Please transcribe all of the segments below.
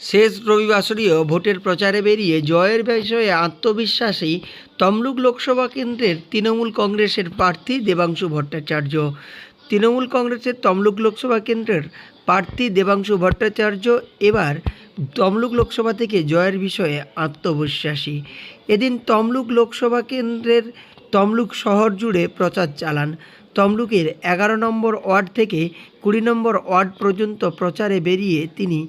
শেষ রবিবাসরীয় ভোটের প্রচারে বেরিয়ে জয়ের বিষয়ে আত্মবিশ্বাসী তমলুক লোকসভা কেন্দ্রের তৃণমূল কংগ্রেসের প্রার্থী দেবাংশু ভট্টাচার্য। তৃণমূল কংগ্রেসের তমলুক লোকসভা কেন্দ্রের প্রার্থী দেবাংশু ভট্টাচার্য এবার তমলুক লোকসভা থেকে জয়ের বিষয়ে আত্মবিশ্বাসী। এদিন তমলুক লোকসভা কেন্দ্রের তমলুক শহর জুড়ে প্রচার চালান। তমলুকের 11 নম্বর ওয়ার্ড থেকে 20 নম্বর ওয়ার্ড পর্যন্ত প্রচারে বেরিয়ে তিনি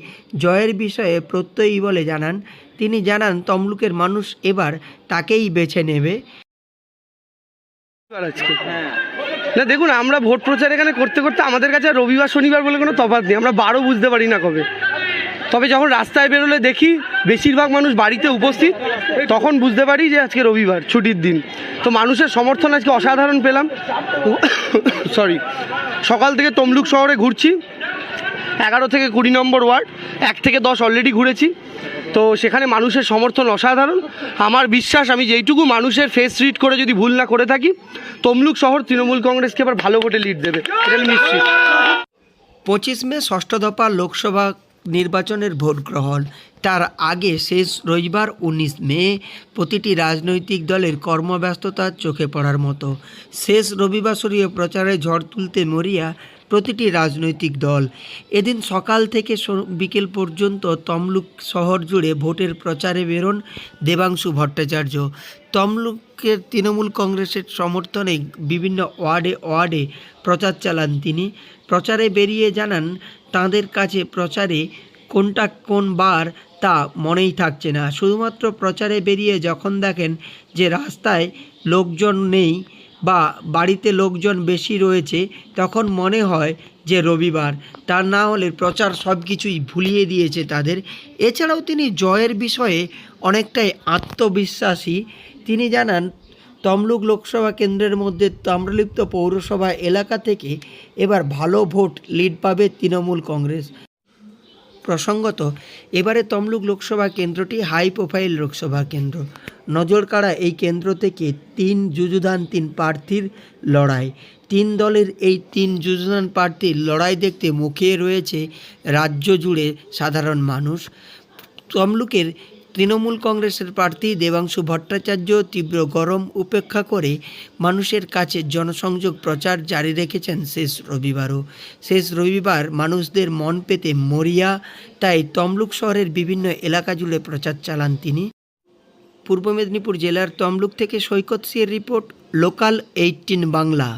জয়ের বিষয়ে প্রত্যয়ী বলে জানান। তিনি জানান তমলুকের মানুষ এবার তাকেই বেছে নেবে। না দেখুন, আমরা ভোট প্রচার এখানে করতে করতে আমাদের কাছে রবিবার শনিবার বলে কোনো তফাৎ নেই। আমরা বারও বুঝতে পারি না কবে, তবে যখন রাস্তায় বেরোলে দেখি বেশিরভাগ মানুষ বাড়িতে উপস্থিত, তখন বুঝতে পারি যে আজকে রবিবার ছুটির দিন। তো মানুষের সমর্থন আজকে অসাধারণ পেলাম। সকাল থেকে তমলুক শহরে ঘুরছি, 11 থেকে 20 নম্বর ওয়ার্ড, 1 থেকে 10 অলরেডি ঘুরেছি। তো সেখানে মানুষের সমর্থন অসাধারণ। আমার বিশ্বাস, আমি যেইটুকু মানুষের ফেস রিড করে যদি ভুল না করে থাকি, তমলুক শহর তৃণমূল কংগ্রেসকে এবার ভালো ভোটে লিড দেবে, এটা নিশ্চিত। 25 মে ষষ্ঠ দফা লোকসভা নির্বাচনের ভোট গ্রহণ। তার আগে শেষ রবিবার 19 মে প্রতিটি রাজনৈতিক দলের কর্মব্যস্ততা চোখে পড়ার মতো। শেষ রবিবাসরীয় প্রচারে ঝড় তুলতে মরিয়া প্রতিটি রাজনৈতিক দল। এদিন সকাল থেকে বিকেল পর্যন্ত তমলুক শহর জুড়ে ভোটের প্রচারে বেরোন দেবাংশু ভট্টাচার্য। তমলুকের তৃণমূল কংগ্রেসের সমর্থনে বিভিন্ন ওয়ার্ডে প্রচার চালান তিনি। প্রচারে বেরিয়ে জানান তাঁদের কাছে প্রচারে কোনটা কোন বার তা মনেই থাকছে না। শুধুমাত্র প্রচারে বেরিয়ে যখন দেখেন যে রাস্তায় লোকজন নেই বা বাড়িতে লোকজন বেশি রয়েছে, তখন মনে হয় যে রবিবার। তা না হলে প্রচার সব কিছুই ভুলিয়ে দিয়েছে তাদের। এছাড়াও তিনি জয়ের বিষয়ে অনেকটাই আত্মবিশ্বাসী। তিনি জানান তমলুক লোকসভা কেন্দ্রের মধ্যে তাম্রলিপ্ত পৌরসভা এলাকা থেকে এবার ভালো ভোট লিড পাবে তৃণমূল কংগ্রেস। প্রসঙ্গত, এবারে তমলুক লোকসভা কেন্দ্রটি হাই প্রোফাইল লোকসভা কেন্দ্র। নজরকাড়া এই কেন্দ্র থেকে 3 যুযুধান 3 প্রার্থীর লড়াই। 3 দলের এই 3 যুযুধান প্রার্থীর লড়াই দেখতে মুখিয়ে রয়েছে রাজ্য জুড়ে সাধারণ মানুষ। তমলুকের তৃণমূল কংগ্রেসের প্রার্থী দেবাংশু ভট্টাচার্য তীব্র গরম উপেক্ষা করে মানুষের কাছে জনসংযোগ প্রচার জারি রেখেছেন শেষ রবিবারও। শেষ রবিবার মানুষদের মন পেতে মরিয়া, তাই তমলুক শহরের বিভিন্ন এলাকা জুড়ে প্রচার চালান তিনি। পূর্ব মেদিনীপুর জেলার তমলুক থেকে সৈকত সিংয়ের রিপোর্ট, লোকাল 18 বাংলা।